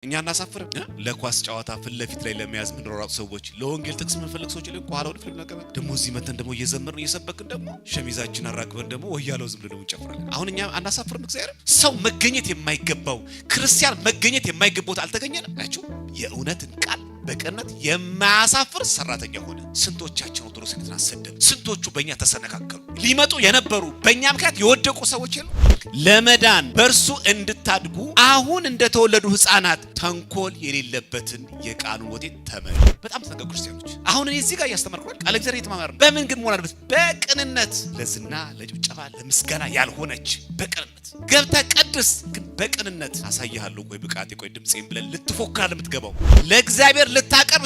እኛ እናሳፍር ለኳስ ጨዋታ ፍል ለፊት ላይ ለመያዝ ምን ሮራጡ ሰዎች ለወንጌል ጥቅስ ምን ፈልግ ሰዎች ላይ ቋላው ፍልም ነገር ደሞ እዚህ መተን ደሞ እየዘመርን እየሰበክን ደሞ ሸሚዛችን አራግበን ደሞ ወያለው ዝም ብለን እንጨፍራለን። አሁን እኛ አናሳፍርም። እግዚአብሔር ሰው መገኘት የማይገባው ክርስቲያን መገኘት የማይገባው አልተገኘንም ናችሁ። የእውነትን ቃል በቀነት የማያሳፍር ሰራተኛ ሆነ። ስንቶቻችን ኦርቶዶክስ ቤተክርስቲያን አሰደብ፣ ስንቶቹ በእኛ ተሰነካከሉ። ሊመጡ የነበሩ በእኛ ምክንያት የወደቁ ሰዎች የሉ። ለመዳን በእርሱ እንድታድጉ አሁን እንደተወለዱ ሕፃናት ተንኮል የሌለበትን የቃሉን ወዴት ተመሩ። በጣም ተጠንቀቁ ክርስቲያኖች። አሁን እኔ እዚህ ጋር እያስተማርኩ ቃል እግዚአብሔር እየተማማርን በምን ግን መሆን አለበት? በቅንነት ለዝና ለጭብጨባ ለምስጋና ያልሆነች በቅንነት ገብተህ ቀድስ። ግን በቅንነት አሳይሃለሁ ቆይ ብቃቴ ቆይ ድምጼን ብለን ልትፎክራለህ የምትገባው ለእግዚአብሔር ልታቀርብ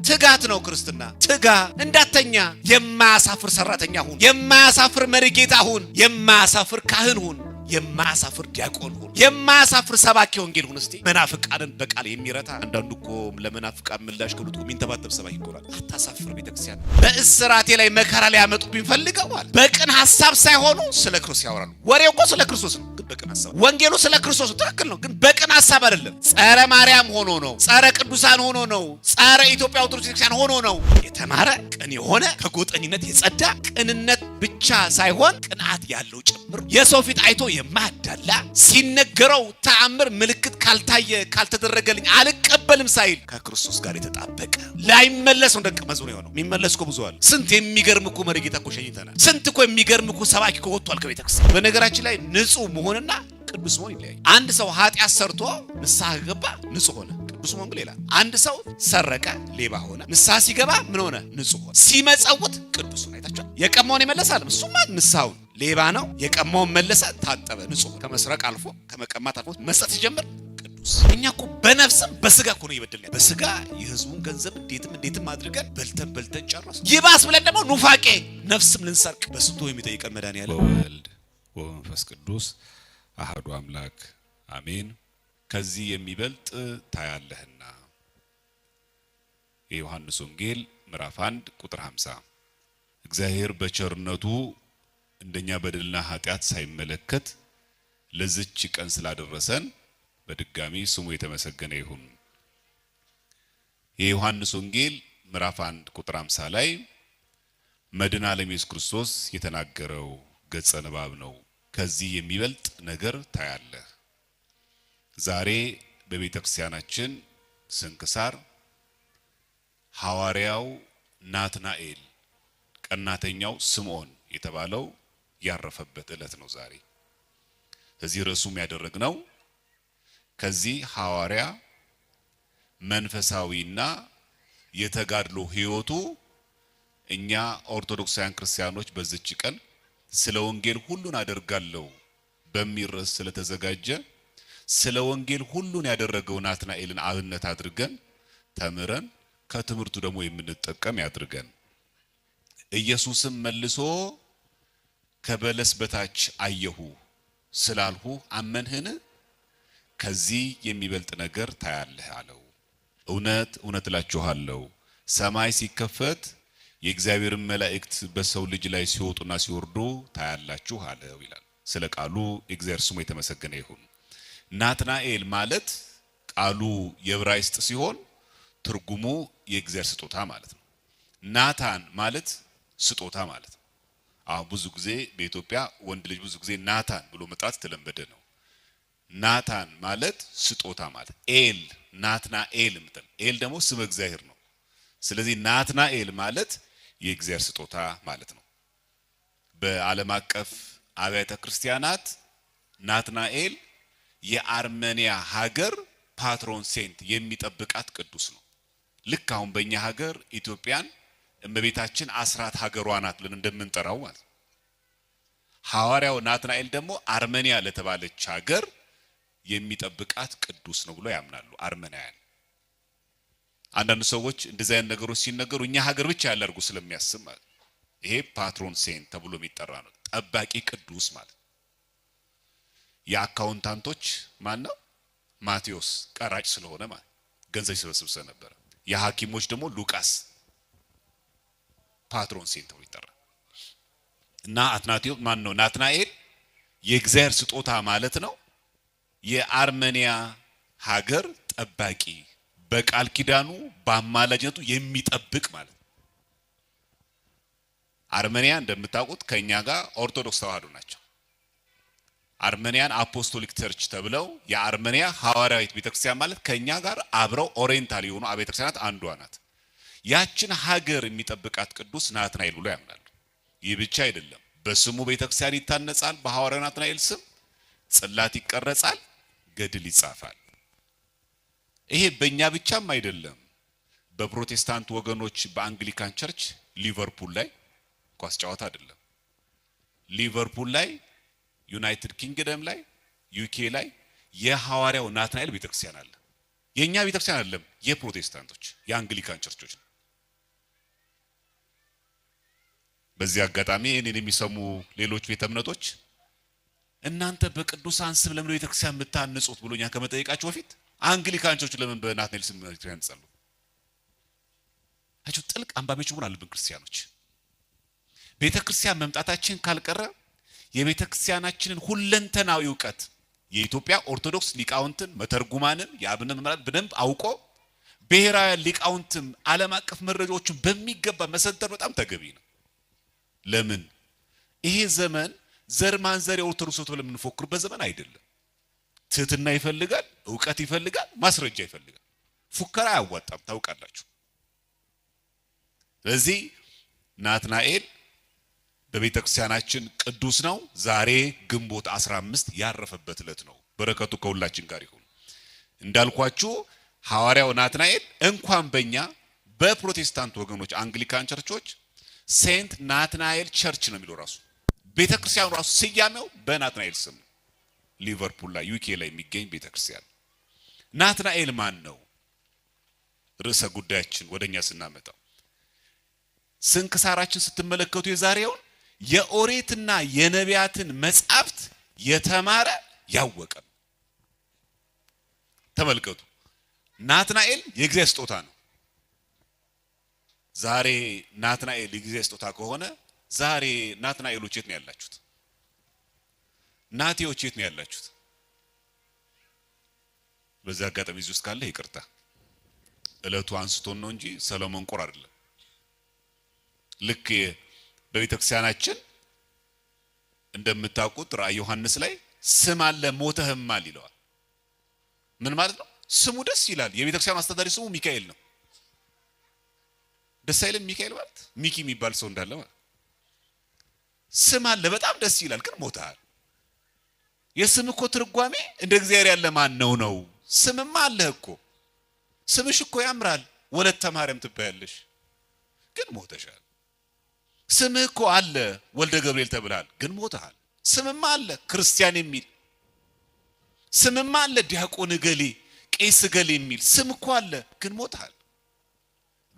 ትጋት ነው ክርስትና። ትጋ እንዳተኛ የማያሳፍር ሰራተኛ ሁን፣ የማያሳፍር መሪ ጌታ ሁን፣ የማያሳፍር ካህን ሁን፣ የማያሳፍር ዲያቆን ሁን፣ የማያሳፍር ሰባኪ ወንጌል ሁን። እስቲ መናፍቃንን በቃል የሚረታ አንዳንዱ እኮ ለመናፍቃን ምላሽ ከሉት ሚንተባተብ ሰባኪ ይቆራል። አታሳፍር ቤተክርስቲያን። በእስራቴ ላይ መከራ ላይ ያመጡብኝ ፈልገዋል። በቅን ሐሳብ ሳይሆኑ ስለ ክርስቶስ ያወራሉ። ወሬው እኮ ስለ ክርስቶስ ነው፣ ግን በቅን ሐሳብ። ወንጌሉ ስለ ክርስቶስ ትክክል ነው፣ ግን በቅን ሐሳብ አይደለም። ጸረ ማርያም ሆኖ ነው፣ ጸረ ቅዱሳን ሆኖ ነው፣ ጸረ ኢትዮጵያ ኦርቶዶክስ ቤተክርስቲያን ሆኖ ነው። የተማረ ቅን የሆነ ከጎጠኝነት የጸዳ ቅንነት ብቻ ሳይሆን ቅንዓት ያለው ጭምር የሰው ፊት አይቶ የማዳላ ሲነገረው ተአምር ምልክት ካልታየ ካልተደረገልኝ አልቀበልም ሳይል ከክርስቶስ ጋር የተጣበቀ ላይመለስ ነው ደቀ መዝሙር የሆነው። የሚመለስ እኮ ብዙ አለ። ስንት የሚገርም እኮ መሪጌታ እኮ ሸኝተናል። ስንት እኮ የሚገርም እኮ ሰባኪ እኮ ወጥቷል ከቤተክርስቲያን። በነገራችን ላይ ንጹህ መሆንና ቅዱስ መሆን ይለያል። አንድ ሰው ኃጢአት ሰርቶ ንስሐ ገባ ንጹህ ሆነ፣ ቅዱስ መሆን ግን ሌላ። አንድ ሰው ሰረቀ ሌባ ሆነ፣ ንስሐ ሲገባ ምን ሆነ? ንጹህ ሆነ። ሲመጸውት ቅዱስ ሆነ። አይታችኋል። የቀማውን ይመለሳል። እሱማ ንስሐውን ሌባ ነው፣ የቀማውን መለሰ፣ ታጠበ፣ ንጹህ። ከመስረቅ አልፎ ከመቀማት አልፎ መስጠት ሲጀምር ቅዱስ። እኛ እኮ በነፍስም በስጋ እኮ ነው እየበደልን። በስጋ የህዝቡን ገንዘብ እንዴትም አድርገን በልተን ጨረስ። ይባስ ብለን ደግሞ ኑፋቄ ነፍስም ልንሰርቅ በስንቱ የሚጠይቀን መድኃኒዓለም ወወልድ ወመንፈስ ቅዱስ አሐዱ አምላክ አሜን። ከዚህ የሚበልጥ ታያለህና የዮሐንስ ወንጌል ምዕራፍ 1 ቁጥር 50። እግዚአብሔር በቸርነቱ እንደኛ በደልና ኃጢአት ሳይመለከት ለዚች ቀን ስላደረሰን በድጋሚ ስሙ የተመሰገነ ይሁን። የዮሐንስ ወንጌል ምዕራፍ 1 ቁጥር 50 ላይ መድኃኔ ዓለም ኢየሱስ ክርስቶስ የተናገረው ገጸ ንባብ ነው። ከዚህ የሚበልጥ ነገር ታያለህ። ዛሬ በቤተ ክርስቲያናችን ስንክሳር ሐዋርያው ናትናኤል ቀናተኛው ስምዖን የተባለው ያረፈበት ዕለት ነው ዛሬ። ስለዚህ ርዕሱም ያደረግነው ከዚህ ሐዋርያ መንፈሳዊና የተጋድሎ ሕይወቱ እኛ ኦርቶዶክሳውያን ክርስቲያኖች በዚች ቀን ስለ ወንጌል ሁሉን አደርጋለሁ በሚል ርዕስ ስለተዘጋጀ ስለ ወንጌል ሁሉን ያደረገው ናትናኤልን አብነት አድርገን ተምረን ከትምህርቱ ደግሞ የምንጠቀም ያድርገን። ኢየሱስም መልሶ ከበለስ በታች አየሁ ስላልሁ አመንህን? ከዚህ የሚበልጥ ነገር ታያለህ አለው። እውነት እውነት እላችኋለሁ ሰማይ ሲከፈት የእግዚአብሔርን መላእክት በሰው ልጅ ላይ ሲወጡና ሲወርዱ ታያላችሁ አለው ይላል። ስለ ቃሉ እግዚአብሔር ስሙ የተመሰገነ ይሁን። ናትናኤል ማለት ቃሉ የዕብራይስጥ ሲሆን ትርጉሙ የእግዚአብሔር ስጦታ ማለት ነው። ናታን ማለት ስጦታ ማለት ነው። አሁን ብዙ ጊዜ በኢትዮጵያ ወንድ ልጅ ብዙ ጊዜ ናታን ብሎ መጥራት ተለመደ ነው። ናታን ማለት ስጦታ ማለት ኤል ናትናኤል ምትል ኤል ደግሞ ስም እግዚአብሔር ነው። ስለዚህ ናትናኤል ማለት የእግዚአብሔር ስጦታ ማለት ነው። በዓለም አቀፍ አብያተ ክርስቲያናት ናትናኤል የአርሜኒያ ሀገር ፓትሮን ሴንት የሚጠብቃት ቅዱስ ነው። ልክ አሁን በእኛ ሀገር ኢትዮጵያን እመቤታችን አስራት ሀገሯ ናት ብለን እንደምንጠራው ማለት ነው። ሐዋርያው ናትናኤል ደግሞ አርሜኒያ ለተባለች ሀገር የሚጠብቃት ቅዱስ ነው ብሎ ያምናሉ አርሜናውያን። አንዳንድ ሰዎች እንደዚህ አይነት ነገሮች ሲነገሩ እኛ ሀገር ብቻ ያለ አድርጎ ስለሚያስብ ማለት ይሄ ፓትሮን ሴንት ተብሎ የሚጠራ ነው። ጠባቂ ቅዱስ ማለት የአካውንታንቶች ማን ነው? ማቴዎስ ቀራጭ ስለሆነ ማለት ገንዘብ ሲሰበስብ ነበር። የሐኪሞች ደግሞ ሉቃስ ፓትሮን ሴንት ተብሎ ይጠራል። እና አትናቴው ማን ነው? ናትናኤል የእግዚአብሔር ስጦታ ማለት ነው። የአርሜኒያ ሀገር ጠባቂ በቃል ኪዳኑ በአማላጅነቱ የሚጠብቅ ማለት ነው። አርሜኒያ እንደምታውቁት ከኛ ጋር ኦርቶዶክስ ተዋህዶ ናቸው። አርሜኒያን አፖስቶሊክ ቸርች ተብለው የአርሜኒያ ሐዋርያዊት ቤተክርስቲያን ማለት ከኛ ጋር አብረው ኦሪየንታል የሆኑ ቤተክርስቲያናት አንዷ ናት። ያችን ሀገር የሚጠብቃት ቅዱስ ናትናኤል ብሎ ያምናሉ። ይህ ብቻ አይደለም፣ በስሙ ቤተክርስቲያን ይታነጻል፣ በሐዋርያው ናትናኤል ስም ጽላት ይቀረጻል፣ ገድል ይጻፋል። ይሄ በእኛ ብቻም አይደለም። በፕሮቴስታንት ወገኖች በአንግሊካን ቸርች ሊቨርፑል ላይ ኳስ ጨዋታ አይደለም፣ ሊቨርፑል ላይ ዩናይትድ ኪንግደም ላይ ዩኬ ላይ የሐዋርያው ናትናኤል ቤተክርስቲያን አለ። የኛ ቤተክርስቲያን አይደለም፣ የፕሮቴስታንቶች የአንግሊካን ቸርቾች ነው። በዚህ አጋጣሚ እኔን የሚሰሙ ሌሎች ቤተ እምነቶች እናንተ በቅዱሳን ስም ለምን ቤተክርስቲያን የምታንጹት ብሎኛ ከመጠየቃቸው በፊት አንግሊካን ቸርቾች ለምን በናትናኤል ስም ያንጻሉ? አቹ ጥልቅ አንባቢዎች መሆን አለብን ክርስቲያኖች። ቤተክርስቲያን መምጣታችን ካልቀረ የቤተክርስቲያናችንን ሁለንተናዊ ዕውቀት የኢትዮጵያ ኦርቶዶክስ ሊቃውንትን መተርጉማንን የአብነት መምህራን በደንብ አውቆ ብሔራዊ ሊቃውንትም ዓለም አቀፍ መረጃዎችን በሚገባ መሰንተር በጣም ተገቢ ነው። ለምን ይሄ ዘመን ዘር ማንዘር የኦርቶዶክስ ተብሎ የምንፎክርበት ዘመን አይደለም። ትህትና ይፈልጋል፣ ዕውቀት ይፈልጋል፣ ማስረጃ ይፈልጋል። ፉከራ አያዋጣም፣ ታውቃላችሁ። ስለዚህ ናትናኤል በቤተክርስቲያናችን ቅዱስ ነው። ዛሬ ግንቦት 15 ያረፈበት ዕለት ነው። በረከቱ ከሁላችን ጋር ይሁን። እንዳልኳችሁ ሐዋርያው ናትናኤል እንኳን በእኛ በፕሮቴስታንት ወገኖች አንግሊካን ቸርቾች ሴንት ናትናኤል ቸርች ነው የሚለው ራሱ ቤተክርስቲያኑ ራሱ ስያሜው በናትናኤል ስም ሊቨርፑል ላይ ዩኬ ላይ የሚገኝ ቤተክርስቲያን። ናትናኤል ማን ነው? ርዕሰ ጉዳያችን ወደኛ ስናመጣው ስንክሳራችን ስትመለከቱ የዛሬውን የኦሪትና የነቢያትን መጻሕፍት የተማረ ያወቀ ተመልከቱ። ናትናኤል የእግዚአብሔር ስጦታ ነው። ዛሬ ናትናኤል የእግዚአብሔር ስጦታ ከሆነ ዛሬ ናትናኤሎች የት ነው ያላችሁት? ናቴዎች የት ነው ያላችሁት? በዛ አጋጣሚ እዚህ ውስጥ ካለ ይቅርታ፣ እለቱ አንስቶን ነው እንጂ ሰሎሞን ቆር አይደለም። ልክ በቤተክርስቲያናችን እንደምታውቁት ራእይ ዮሐንስ ላይ ስም አለ ሞተህማል ይለዋል። ምን ማለት ነው? ስሙ ደስ ይላል። የቤተክርስቲያን አስተዳዳሪ ስሙ ሚካኤል ነው። ደስ አይልም? ሚካኤል ማለት ሚኪ የሚባል ሰው እንዳለ ማለት ስም አለ በጣም ደስ ይላል፣ ግን ሞተሃል። የስም እኮ ትርጓሜ እንደ እግዚአብሔር ያለ ማን ነው? ስምማ አለ እኮ ስምሽ እኮ ያምራል፣ ወለተ ማርያም ትባያለሽ፣ ግን ሞተሻል። ስምህ እኮ አለ ወልደ ገብርኤል ተብላል፣ ግን ሞተሃል። ስምማ አለ ክርስቲያን የሚል ስምማ አለ ዲያቆን ገሌ ቄስ ገሌ የሚል ስም እኮ አለ፣ ግን ሞተሃል።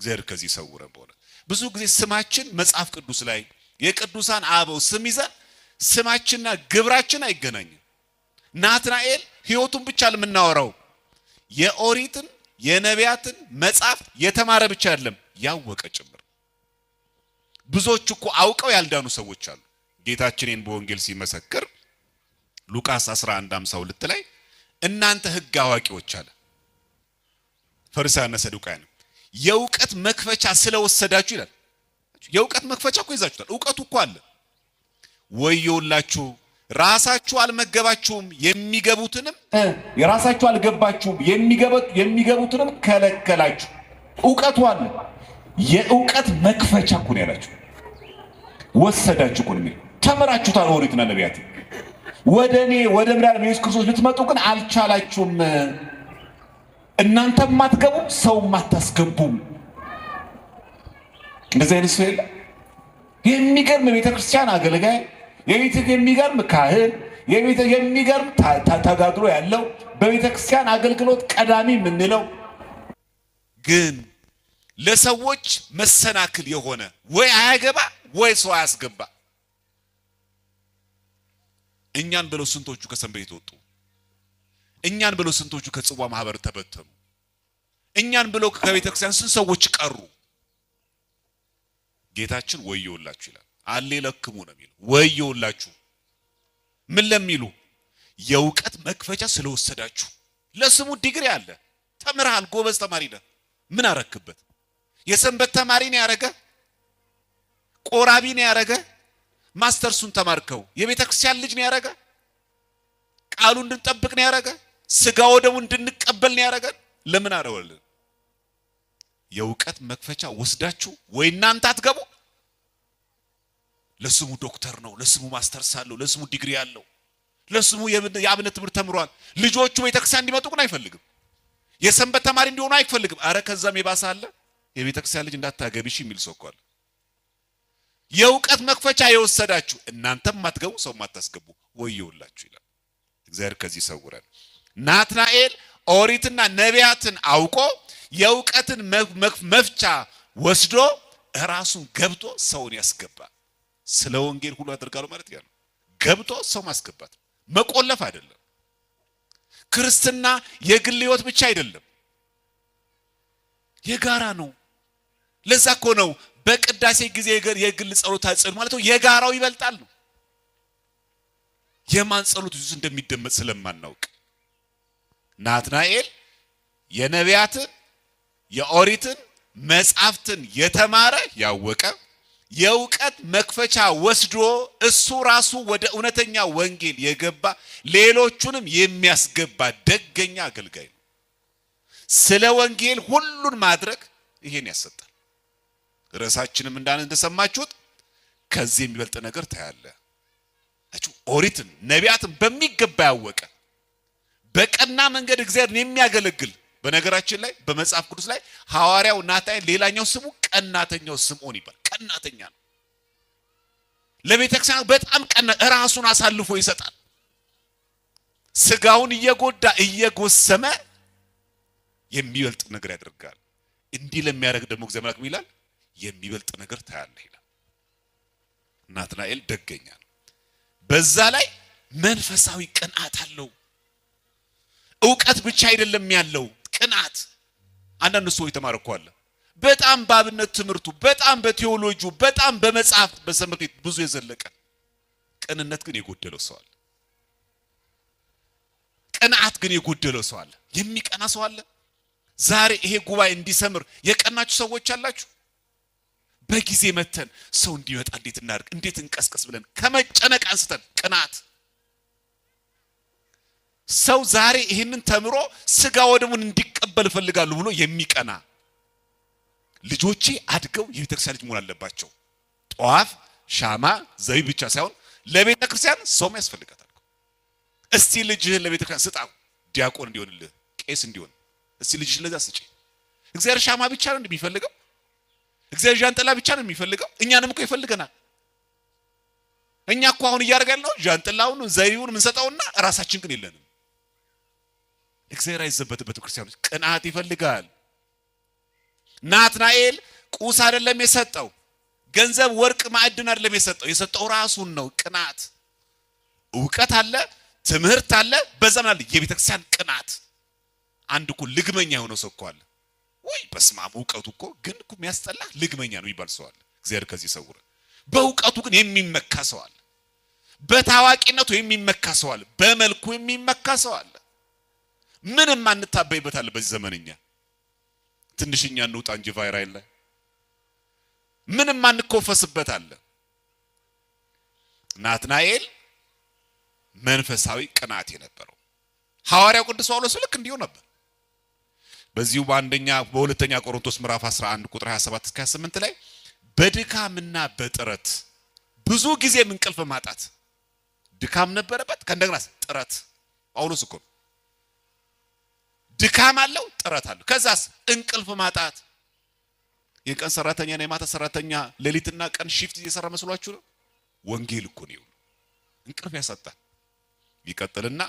እግዚአብሔር ከዚህ ሰውረን። በሆነ ብዙ ጊዜ ስማችን መጽሐፍ ቅዱስ ላይ የቅዱሳን አበው ስም ይዘን ስማችንና ግብራችን አይገናኝም። ናትናኤል ሕይወቱን ብቻ ለምናወራው የኦሪትን የነቢያትን መጽሐፍ የተማረ ብቻ አይደለም ያወቀ ጭምር። ብዙዎች እኮ አውቀው ያልዳኑ ሰዎች አሉ። ጌታችንን በወንጌል ሲመሰክር ሉቃስ 11:52 ላይ እናንተ ሕግ አዋቂዎች አለ ፈሪሳውያንና ሰዱቃውያን የእውቀት መክፈቻ ስለወሰዳችሁ ይላል። የእውቀት መክፈቻ እኮ ይዛችኋል። ዕውቀቱ እኮ አለ። ወዮላችሁ ራሳችሁ አልመገባችሁም የሚገቡትንም የራሳችሁ አልገባችሁም የሚገቡትንም ከለከላችሁ። ዕውቀቱ አለ። የዕውቀት መክፈቻ እኮ ነው ያላችሁ። ወሰዳችሁ እኮ ነው ተመራችሁታል። ኦሪትና ነቢያት ወደኔ ወደ ምድር ኢየሱስ ክርስቶስ ልትመጡ ግን አልቻላችሁም። እናንተም ማትገቡ ሰው ማታስገቡም። እንደዚህ አይነት ሰው የለም። የሚገርም ቤተክርስቲያን አገልጋይ፣ የሚገርም ካህን፣ የሚገርም ተጋድሎ ያለው በቤተክርስቲያን አገልግሎት ቀዳሚ የምንለው ግን ለሰዎች መሰናክል የሆነ ወይ አያገባ ወይ ሰው አያስገባ። እኛን ብለው ስንቶቹ ከሰንበት ወጡ። እኛን ብለው ስንቶቹ ከጽዋ ማህበር ተበተኑ። እኛን ብለው ከቤተክርስቲያን ስንት ሰዎች ቀሩ። ጌታችን ወዮላችሁ ይላል። አሌ ለክሙ ነው የሚለው። ወዮላችሁ ምን ለሚሉ የዕውቀት መክፈቻ ስለወሰዳችሁ። ለስሙ ዲግሪ አለ፣ ተምርሃል፣ ጎበዝ ተማሪ ነህ። ምን አረክበት? የሰንበት ተማሪ ነው ያረገ? ቆራቢ ነው ያረገ? ማስተርሱን ተማርከው የቤተ ክርስቲያን ልጅ ነው ያረገ? ቃሉን እንድንጠብቅ ነው ያረገ? ስጋው ደሙ እንድንቀበል ነው ያረገ? ለምን አረወልን? የእውቀት መክፈቻ ወስዳችሁ ወይ እናንተ አትገቡ። ለስሙ ዶክተር ነው፣ ለስሙ ማስተርስ አለው፣ ለስሙ ዲግሪ አለው፣ ለስሙ የአብነት ትምህርት ተምሯል። ልጆቹ ቤተክርስቲያን እንዲመጡ ግን አይፈልግም። የሰንበት ተማሪ እንዲሆኑ አይፈልግም። አረ ከዛም የባሰ አለ። የቤተክርስቲያን ልጅ እንዳታገቢሽ የሚል ሰው እኮ አለ። የእውቀት መክፈቻ የወሰዳችሁ እናንተም ማትገቡ ሰው ማታስገቡ ወየውላችሁ ይላል እግዚአብሔር። ከዚህ ሰውረን። ናትናኤል ኦሪትና ነቢያትን አውቆ የእውቀትን መፍቻ ወስዶ ራሱን ገብቶ ሰውን ያስገባ። ስለ ወንጌል ሁሉ አደርጋለሁ ማለት ያ ነው። ገብቶ ሰው ማስገባት መቆለፍ አይደለም። ክርስትና የግል ህይወት ብቻ አይደለም፣ የጋራ ነው። ለዛ እኮ ነው በቅዳሴ ጊዜ የግል ጸሎት አጽን ማለት ነው የጋራው ይበልጣል ነው። የማን ጸሎት ውስጥ እንደሚደመጥ ስለማናውቅ ናትናኤል የነቢያትን የኦሪትን መጻሕፍትን የተማረ ያወቀ የእውቀት መክፈቻ ወስዶ እሱ ራሱ ወደ እውነተኛ ወንጌል የገባ ሌሎቹንም የሚያስገባ ደገኛ አገልጋይ ነው። ስለ ወንጌል ሁሉን ማድረግ ይሄን ያሰጣል። ርዕሳችንም እንደሰማችሁት ከዚህ የሚበልጥ ነገር ታያለ። ኦሪትን ነቢያትን በሚገባ ያወቀ በቀና መንገድ እግዚአብሔርን የሚያገለግል። በነገራችን ላይ በመጽሐፍ ቅዱስ ላይ ሐዋርያው ናትናኤል ሌላኛው ስሙ ቀናተኛው ስምዖን ይባላል። ቀናተኛ ነው። ለቤተክርስቲያን በጣም ቀና፣ ራሱን አሳልፎ ይሰጣል። ስጋውን እየጎዳ እየጎሰመ የሚበልጥ ነገር ያደርጋል። እንዲህ ለሚያደርግ ደግሞ እግዚአብሔር አምላክ ይላል የሚበልጥ ነገር ታያለህ ይላል። ናትናኤል ደገኛ ነው። በዛ ላይ መንፈሳዊ ቅንዓት አለው። ዕውቀት ብቻ አይደለም ያለው ቅንዓት። አንዳንድ ሰው የተማረኩ አለ በጣም በአብነት ትምህርቱ፣ በጣም በቴዎሎጂው፣ በጣም በመጽሐፍት በሰንበት ቤት ብዙ የዘለቀ ቅንነት ግን የጎደለው ሰው አለ። ቅንዓት ግን የጎደለው ሰው አለ። የሚቀና ሰው አለ። ዛሬ ይሄ ጉባኤ እንዲሰምር የቀናችሁ ሰዎች አላችሁ። በጊዜ መተን ሰው እንዲመጣ እንዴት እናድርግ፣ እንዴት እንቀስቀስ ብለን ከመጨነቅ አንስተን ቅንዓት። ሰው ዛሬ ይሄንን ተምሮ ስጋ ወደሙን እንዲቀበል ፈልጋሉ ብሎ የሚቀና ልጆቼ አድገው የቤተክርስቲያን ልጅ መሆን አለባቸው። ጧፍ፣ ሻማ፣ ዘይት ብቻ ሳይሆን ለቤተክርስቲያን ሰውም ያስፈልጋታል። እስቲ ልጅህን ለቤተክርስቲያን ስጣው፣ ዲያቆን እንዲሆንልህ፣ ቄስ እንዲሆን። እስቲ ልጅሽን ለዛ ስጪ። እግዚአብሔር ሻማ ብቻ ነው እንደሚፈልገው? እግዚአብሔር ጃንጥላ ብቻ ነው የሚፈልገው? እኛንም እኮ ይፈልገናል። እኛ እኮ አሁን እያደረግን ነው ጃንጥላውን ዘይቱን የምንሰጠውና ራሳችን ግን የለንም። እግዚአብሔር አይዘበትበት ክርስቲያኖች ቅንዓት ይፈልጋል። ናትናኤል ቁስ አይደለም የሰጠው፣ ገንዘብ ወርቅ ማዕድን አይደለም የሰጠው ራሱን ነው። ቅንዓት ዕውቀት አለ፣ ትምህርት አለ፣ በዛም አለ የቤተክርስቲያን ቅንዓት። አንድ እኮ ልግመኛ የሆነው ሰው እኮ አለ ወይ በስመ አብ ዕውቀቱ እኮ ግን እኮ የሚያስጠላ ልግመኛ ነው ይባል ሰው አለ። እግዚአብሔር ከዚህ ሰውረ። በዕውቀቱ ግን የሚመካ ሰው አለ። በታዋቂነቱ የሚመካ ሰው አለ። በመልኩ የሚመካ ሰው አለ። ምንም አንታበይበት አለ። በዚህ ዘመንኛ ትንሽኛ እንውጣ እንጂ ቫይራል ላይ ምንም አንኮፈስበት አለ። ናትናኤል መንፈሳዊ ቅንዓት የነበረው ሐዋርያው ቅዱስ ጳውሎስ ልክ እንዲሁ ነበር። በዚሁ በሁለተኛ ቆሮንቶስ ምዕራፍ 11 ቁጥር 27 እስከ 28 ላይ በድካምና በጥረት ብዙ ጊዜ እንቅልፍ ማጣት ድካም ነበረበት። ከእንደገና ጥረት ጳውሎስ እኮ ድካም አለው፣ ጥረት አለው። ከዛስ እንቅልፍ ማጣት። የቀን ሰራተኛ እና የማታ ሰራተኛ ሌሊትና ቀን ሺፍት እየሰራ መስሏችሁ ነው? ወንጌል እኮ ነው እንቅልፍ ያሳጣል። ይቀጥልና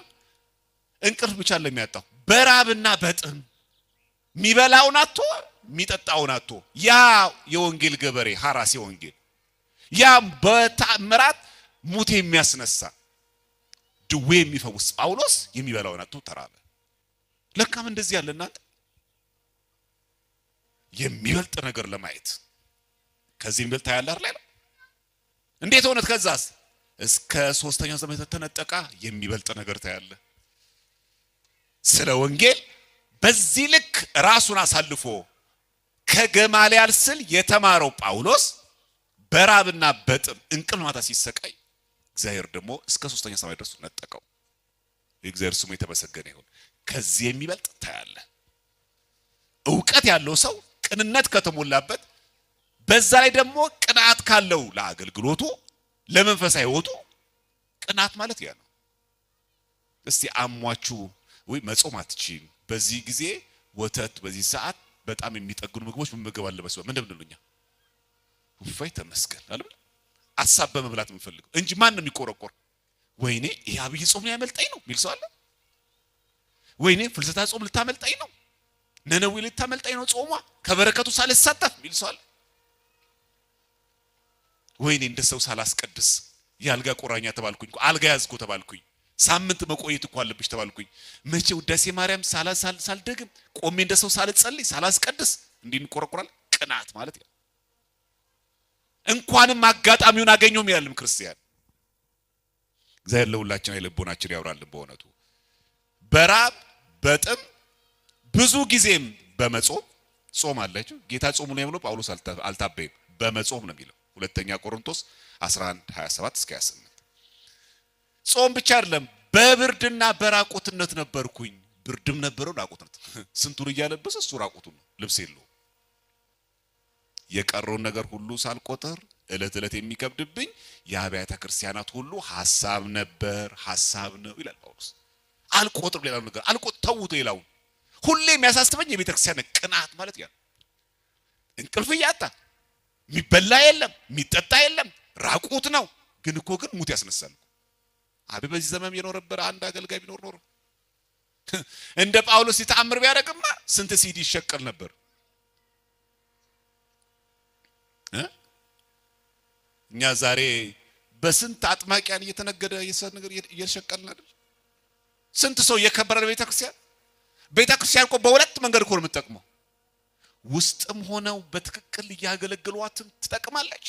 እንቅልፍ ብቻ ለሚያጣው በራብና በጥም የሚበላውን አጥቶ የሚጠጣውን አጥቶ ያ የወንጌል ገበሬ ሐራሴ ወንጌል ያ በተአምራት ሙት የሚያስነሳ ድዌ የሚፈውስ ጳውሎስ የሚበላውን አጥቶ ተራበ። ለካም እንደዚህ ያለ እናንተ የሚበልጥ ነገር ለማየት ከዚህ የሚበልጥ ያለ አይደል? እንዴት ሆነት? ከዛስ እስከ 3ኛው ዘመን ተነጠቃ የሚበልጥ ነገር ታያለ። ስለ ወንጌል በዚህ ልክ ራሱን አሳልፎ ከገማልያል ስል የተማረው ጳውሎስ በራብና በጥም እንቅልፍ ማታ ሲሰቃይ እግዚአብሔር ደግሞ እስከ 3ኛ ሰማይ ድረስ ነጠቀው። የእግዚአብሔር ስሙ የተመሰገነ ይሁን። ከዚህ የሚበልጥ ታያለ። ዕውቀት ያለው ሰው ቅንነት ከተሞላበት በዛ ላይ ደግሞ ቅንዓት ካለው ለአገልግሎቱ ለመንፈሳዊ ሕይወቱ ቅንዓት ማለት ያ ነው። እስቲ አሟችሁ ወይ መጾም አትችይም፣ በዚህ ጊዜ ወተት በዚህ ሰዓት በጣም የሚጠግኑ ምግቦች መመገብ አለበት ምንድነውኛ ውፋይ ተመስገን አይደል? አሳብ በመብላት የምፈልገው እንጂ ማን ነው የሚቆረቆር? ወይኔ ይሄ አብይ ጾም ነው ያመልጣኝ ነው ሚል ሰው አለ? ወይኔ ፍልሰታ ጾም ልታመልጣኝ ነው፣ ነነዌ ልታመልጣኝ ነው ጾሟ ከበረከቱ ሳልሳተፍ ሚል ሰው አለ? ወይኔ እንደሰው ሳላስቀድስ ያልጋ ቁራኛ ተባልኩኝ፣ አልጋ ያዝኩ ተባልኩኝ፣ ሳምንት መቆየት እኮ አለብሽ ተባልኩኝ፣ መቼ ውዳሴ ማርያም ሳልደግም ቆሜ እንደሰው ሳልጸልይ ሳላስቀድስ እንዲህ እንቆረቆራለን። ቅናት ማለት ያ እንኳንም አጋጣሚውን አገኘው ይላልም ክርስቲያን። እግዚአብሔር ለሁላችን አይልቦናችን ያውራልን። በእውነቱ በራብ በጥም ብዙ ጊዜም በመጾም ጾም አላችሁ። ጌታ ጾሙ ነው የሚለው ጳውሎስ አልታበይም፣ በመጾም ነው የሚለው 2ኛ ቆሮንቶስ 11:27-28። ጾም ብቻ አይደለም በብርድና በራቁትነት ነበርኩኝ። ብርድም ነበረው ራቁትነት ስንቱን እያለበሰ እሱ ራቁቱን ነው ልብስ የለው። የቀረውን ነገር ሁሉ ሳልቆጥር እለት እለት የሚከብድብኝ የአብያተ ክርስቲያናት ሁሉ ሐሳብ ነው ይላል ጳውሎስ። አልቆጥርም ሌላው ነገር ተውቶ ይላው ሁሌ የሚያሳስበኝ የቤተ ክርስቲያን ቅናት ማለት ያ እንቅልፍ ያጣ የሚበላ የለም የሚጠጣ የለም ራቁት ነው። ግን ሙት ያስነሳል። አቤት በዚህ ዘመን የኖረበት አንድ አገልጋይ ቢኖር ኖሮ እንደ ጳውሎስ የተአምር ቢያደርግማ ስንት ሲዲ ይሸቀል ነበር። እኛ ዛሬ በስንት አጥማቂያን እየተነገደ የሰር ነገር እየሸቀልን አይደል? ስንት ሰው የከበረ ቤተክርስቲያን እኮ በሁለት መንገድ እኮ ነው የምትጠቅመው። ውስጥም ሆነው በትክክል እያገለግሏትም ትጠቅማለች፣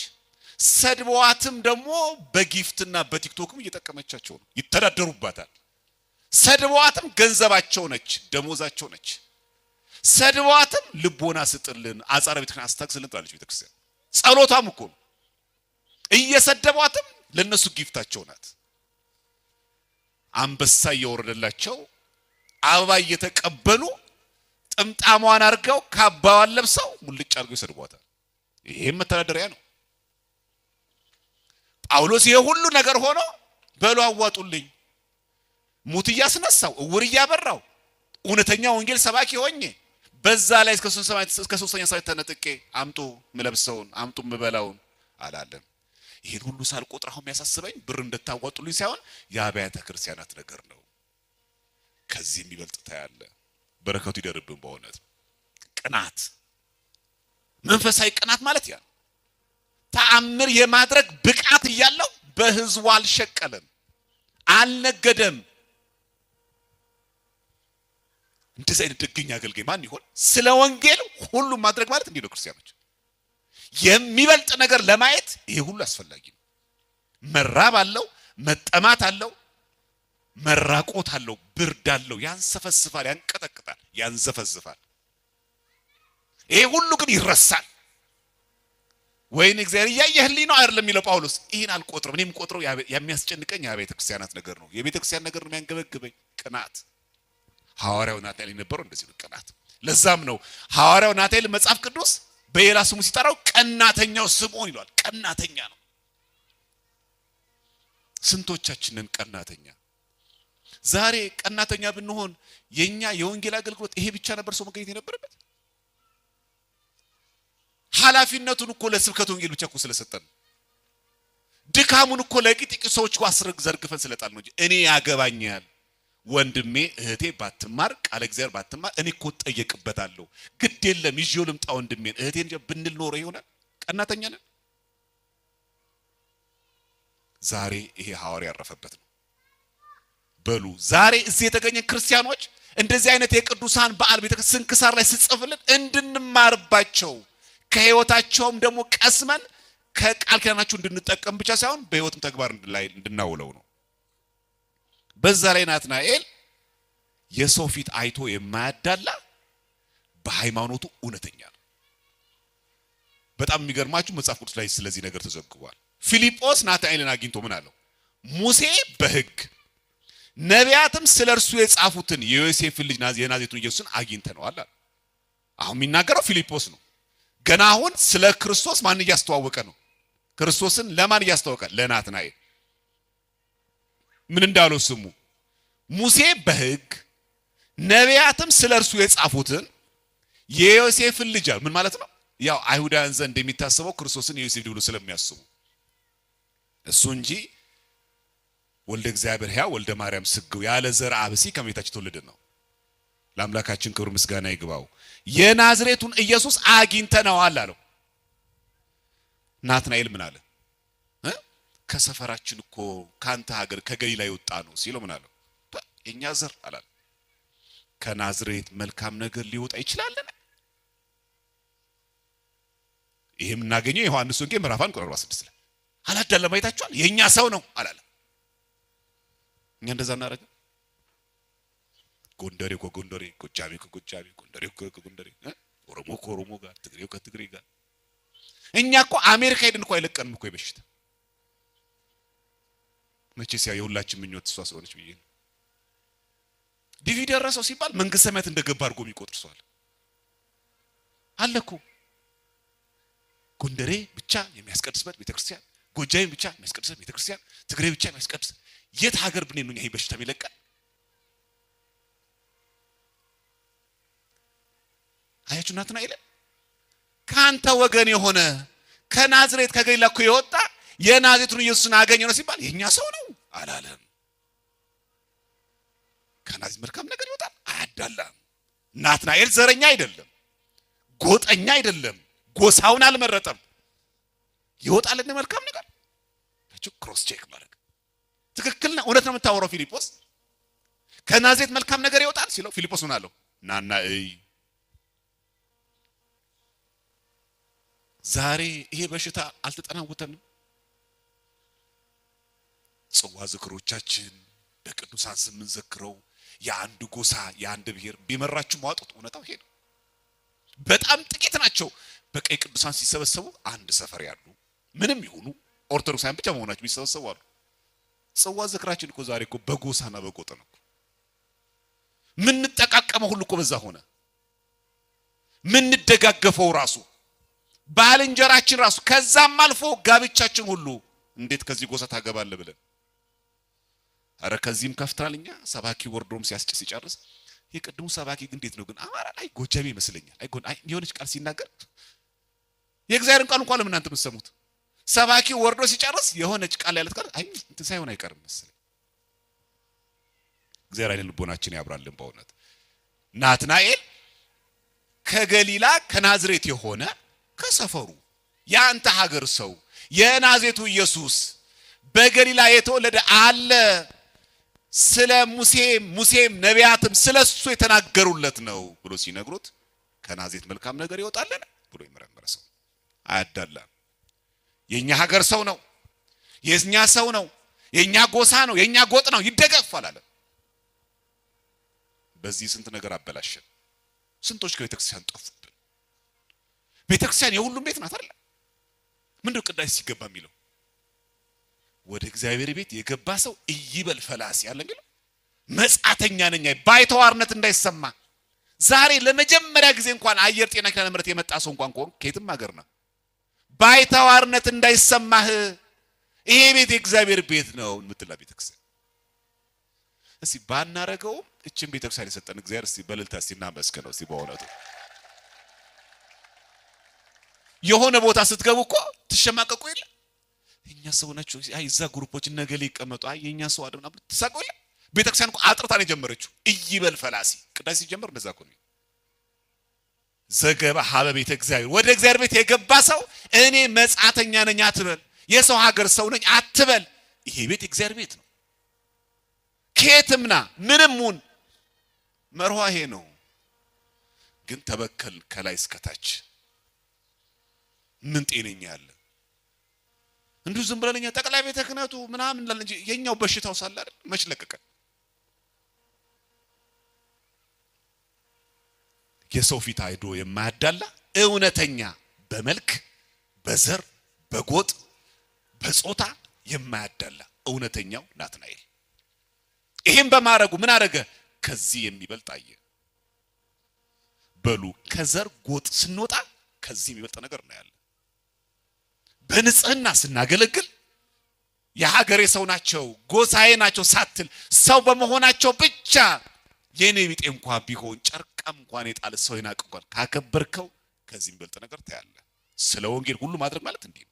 ሰድበዋትም ደግሞ በጊፍትና በቲክቶክም እየጠቀመቻቸው ነው፣ ይተዳደሩባታል። ሰድበዋትም ገንዘባቸው ነች፣ ደሞዛቸው ነች። ሰድበዋትም ልቦና ስጥልን አጻረ ቤተክርስቲያን አስታክስልን ትላለች ቤተክርስቲያን። ጸሎቷም እኮ ነው። እየሰደቧትም ለነሱ ጊፍታቸው ናት። አንበሳ እየወረደላቸው አበባ እየተቀበሉ ጥምጣሟን አርገው ካባዋን ለብሰው ሙልጭ አርገው ይሰድቧታል። ይሄም መተዳደሪያ ነው። ጳውሎስ ይሄ ሁሉ ነገር ሆኖ በሉ አዋጡልኝ፣ ሙት እያስነሳው እውር እያበራው እውነተኛ ወንጌል ሰባኪ ሆኜ በዛ ላይ እስከ 3ኛ ሰማይ ተነጥቄ አምጡ ምለብሰውን አምጡ ምበላውን አላለም። ይሄን ሁሉ ሳልቆጥራው የሚያሳስበኝ ብር እንደታዋጡልኝ ሳይሆን የአብያተ ክርስቲያናት ነገር ነው። ከዚህ የሚበልጥ ታያለ። በረከቱ ይደርብን። በእውነት ቅናት መንፈሳዊ ቅናት ማለት ያ ተአምር የማድረግ ብቃት እያለው በህዝቡ አልሸቀለም፣ አልነገደም። እንደዚህ አይነት ደገኛ አገልጋይ ማን ይሆን? ስለ ወንጌል ሁሉ ማድረግ ማለት እንዲህ ነው። ክርስቲያኖች የሚበልጥ ነገር ለማየት ይሄ ሁሉ አስፈላጊ ነው። መራብ አለው፣ መጠማት አለው፣ መራቆት አለው፣ ብርድ አለው፣ ያንሰፈስፋል፣ ያንቀጠቅጣል፣ ያንዘፈዝፋል። ይሄ ሁሉ ግን ይረሳል። ወይኔ እግዚአብሔር እያየህልኝ ነው አይደለም የሚለው ጳውሎስ። ይሄን አልቆጥርም፣ እኔም ቆጥረው የሚያስጨንቀኝ የቤተ ክርስቲያናት ነገር ነው። የቤተ ክርስቲያን ነገር ነው የሚያንገበግበኝ። ቅናት ሐዋርያው ናትናኤል የነበረው እንደዚህ ነው፣ ቅናት። ለዛም ነው ሐዋርያው ናትናኤል መጽሐፍ ቅዱስ በሌላ ስሙ ሲጠራው ቀናተኛው ስምዖን ይሏል። ቀናተኛ ነው። ስንቶቻችንን ቀናተኛ? ዛሬ ቀናተኛ ብንሆን የኛ የወንጌል አገልግሎት ይሄ ብቻ ነበር ሰው መገኘት የነበረበት? ኃላፊነቱን እኮ ለስብከት ወንጌል ብቻ እኮ ስለሰጠን፣ ድካሙን እኮ ለጥቂት ሰዎች እኮ ዘርግፈን ስለጣል ነው እንጂ እኔ ያገባኛል ወንድሜ እህቴ ባትማር ቃለ እግዚአብሔር ባትማር እኔ እኮ ተጠየቅበታለሁ፣ ግድ የለም ይዤው ልምጣ ወንድሜን እህቴን ብንል ኖሮ ይሆናል? ቀናተኛ ነን። ዛሬ ይሄ ሐዋርያ ያረፈበት ነው። በሉ ዛሬ እዚህ የተገኘን ክርስቲያኖች እንደዚህ አይነት የቅዱሳን በዓል ቤተ ስንክሳር ላይ ሲጽፍልን እንድንማርባቸው ከህይወታቸውም ደግሞ ቀስመን ከቃል ኪዳናቸው እንድንጠቀም ብቻ ሳይሆን በህይወትም ተግባር ላይ እንድናውለው ነው። በዛ ላይ ናትናኤል የሰው ፊት አይቶ የማያዳላ በሃይማኖቱ እውነተኛ ነው። በጣም የሚገርማችሁ መጽሐፍ ቅዱስ ላይ ስለዚህ ነገር ተዘግቧል። ፊልጶስ ናትናኤልን አግኝቶ ምን አለው? ሙሴ በሕግ ነቢያትም ስለርሱ የጻፉትን የዮሴፍን ልጅ የናዝሬቱን ኢየሱስን አግኝተነዋል አለ። አሁን የሚናገረው ፊልጶስ ነው። ገና አሁን ስለ ክርስቶስ ማን እያስተዋወቀ ነው? ክርስቶስን ለማን እያስተዋወቀ? ለናትናኤል። ምን እንዳለው ስሙ። ሙሴ በሕግ ነቢያትም ስለርሱ የጻፉትን የዮሴፍን ልጅ ምን ማለት ነው? ያው አይሁዳውያን ዘንድ የሚታሰበው ክርስቶስን የዮሴፍ ልጅ ብሎ ስለሚያስቡ እሱ እንጂ ወልደ እግዚአብሔር ሕያው ወልደ ማርያም ስግው ያለ ዘር አብሲ ከመቤታችን ተወለደ ነው። ለአምላካችን ክብር ምስጋና ይግባው። የናዝሬቱን ኢየሱስ አግኝተነዋል አለው። ናትናኤል ምን አለ? ከሰፈራችን እኮ ካንተ ሀገር ከገሊላ የወጣ ነው ሲለው ምን አለው? የኛ ዘር አላለ። ከናዝሬት መልካም ነገር ሊወጣ ይችላል? ይሄ የምናገኘው ዮሐንስ ወንጌል ምዕራፍ 1 ቁጥር 46 ላይ አላዳለም። አይታችኋል? የኛ ሰው ነው አላለ። እኛ እንደዛ እናደርግ። ጎንደሬ ከጎንደሬ፣ ጎጃሜ ከጎጃሜ፣ ጎንደሬ ከጎንደሬ፣ ኦሮሞ ከኦሮሞ ጋር፣ ትግሬው ከትግሬ ጋር። እኛ እኮ አሜሪካ ሄድን እኮ አይለቀንም እኮ የበሽታ መቼስ ያ የሁላችን ምኞት እሷ ስለሆነች ብዬ ነው። ዲቪ ደረሰው ሲባል መንግስተ ሰማያት እንደገባ አድርጎ የሚቆጥር ሰው አለ እኮ። ጎንደሬ ብቻ የሚያስቀድስበት ቤተክርስቲያን፣ ጎጃሜ ብቻ የሚያስቀድስበት ቤተክርስቲያን፣ ትግሬ ብቻ የሚያስቀድስ የት ሀገር ብኔ ነው ይሄ በሽታ የሚለቀን? አያችሁ ናትናኤል ካንተ ወገን የሆነ ከናዝሬት ከገሊላ እኮ የወጣ የናዝሬቱን ኢየሱስን አገኘ ነው ሲባል የኛ ሰው ነው አላለም። ከናዝሬት መልካም ነገር ይወጣል አያዳላም። ናትናኤል ዘረኛ አይደለም፣ ጎጠኛ አይደለም፣ ጎሳውን አልመረጠም። ይወጣል እንደ መልካም ነገር ታችሁ ክሮስ ቼክ ማድረግ ትክክል ነው። እውነት ነው የምታወራው ፊልጶስ። ከናዝሬት መልካም ነገር ይወጣል ሲለው ፊልጶስ ምን አለው? ናና ዛሬ ይሄ በሽታ አልተጠናወተንም። ጽዋ ዝክሮቻችን በቅዱሳን ስም እንዘክረው የአንድ ጎሳ የአንድ ብሔር ቢመራችሁ ማውጣት እውነታው ይሄ ነው። በጣም ጥቂት ናቸው በቀይ ቅዱሳን ሲሰበሰቡ አንድ ሰፈር ያሉ ምንም ይሁኑ ኦርቶዶክሳውያን ብቻ መሆናቸው የሚሰበሰቡ አሉ። ጽዋ ዝክራችን እኮ ዛሬ እኮ በጎሳና በቆጥ ነው። ምን ተጠቃቀመው ሁሉ እኮ በዛ ሆነ። ምን ደጋገፈው ራሱ ባልንጀራችን ራሱ ከዛም አልፎ ጋብቻችን ሁሉ እንዴት ከዚህ ጎሳ ታገባለ ብለን አረ ከዚህም ከፍታልኛ ሰባኪ ወርዶም ሲያስጭስ ሲጨርስ የቅድሙ ሰባኪ ግን እንዴት ነው ግን አማራ ላይ ጎጃሜ ይመስለኛል። አይ የሆነች ቃል ሲናገር የእግዚአብሔርን ቃል እንኳን ለምን እናንተ የምትሰሙት ሰባኪ ወርዶ ሲጨርስ የሆነች ቃል ያለት ቃል አይ እንትን ሳይሆን አይቀርም መሰለኝ። እግዚአብሔር አይደል ልቦናችን ያብራልን በእውነት። ናትናኤል ከገሊላ ከናዝሬት የሆነ ከሰፈሩ ያንተ ሀገር ሰው የናዝሬቱ ኢየሱስ በገሊላ የተወለደ አለ ስለ ሙሴም ነቢያትም ስለሱ የተናገሩለት ነው ብሎ ሲነግሩት ከናዝሬት መልካም ነገር ይወጣል ብሎ ይመረመረ ሰው አያዳላም። የኛ ሀገር ሰው ነው፣ የኛ ሰው ነው፣ የኛ ጎሳ ነው፣ የኛ ጎጥ ነው ይደገፋል አለ። በዚህ ስንት ነገር አበላሸን። ስንቶች ከቤተክርስቲያን ጠፉብን። ቤተክርስቲያን የሁሉም ቤት ናት አይደል? ምንድነው ቅዳሴ ሲገባ የሚለው? ወደ እግዚአብሔር ቤት የገባ ሰው ይበል ፈላሲ ያለ የሚለው መጻተኛ ነኝ ባይተዋርነት እንዳይሰማ። ዛሬ ለመጀመሪያ ጊዜ እንኳን አየር ጤና ኪዳነ ምሕረት የመጣ ሰው እንኳን ከየትም ሀገር ነው ባይተዋርነት እንዳይሰማህ ይሄ ቤት የእግዚአብሔር ቤት ነው የምትላ ቤተክርስቲያን። እስቲ ባናረገው እቺን ቤተክርስቲያን የሰጠን እግዚአብሔር እስቲ በልልታ እስቲ እናመስግነው እስቲ በእውነቱ። የሆነ ቦታ ስትገቡ እኮ ትሸማቀቁ የለ የኛ ሰው ናቸው አይ እዛ ግሩፖች ነገሌ ይቀመጡ አይ የኛ ሰው አይደለም አብለ ተሳቀቁ የለ። ቤተክርስቲያን እኮ አጥርታ ነው የጀመረችው። ይበል ፈላሲ ቅዳሴ ሲጀምር እንደዛ እኮ ነው። ዘገባ ሀበ ቤተ እግዚአብሔር ወደ እግዚአብሔር ቤት የገባ ሰው እኔ መጻተኛ ነኝ አትበል፣ የሰው ሀገር ሰው ነኝ አትበል። ይሄ ቤት የእግዚአብሔር ቤት ነው። ከየትምና ምንም ሁን መርሆ ይሄ ነው። ግን ተበከል ከላይ እስከታች ምን ጤነኛ ያለ እንዱ ዝም ብለኛ ጠቅላይ ቤተ ክህነቱ ምናምን እንላለን እንጂ የኛው በሽታው ሳለ አይደል መች ለቀቀ። የሰው ፊት አይዶ የማያዳላ እውነተኛ በመልክ በዘር በጎጥ በጾታ የማያዳላ እውነተኛው ናትናኤል ይሄን በማረጉ ምን አረገ ከዚህ የሚበልጥ አየ በሉ ከዘር ጎጥ ስንወጣ ከዚህ የሚበልጥ ነገር ነው ያለ በንጽህና ስናገለግል የሀገሬ ሰው ናቸው ጎሳዬ ናቸው ሳትል ሰው በመሆናቸው ብቻ የኔ ቢጤ እንኳን ቢሆን ጨርቃም እንኳን የጣለ ሰው ይናቀቋል ካከበርከው ከዚህ የሚበልጥ ነገር ታያለ ስለ ወንጌል ሁሉ ማድረግ ማለት እንዲህ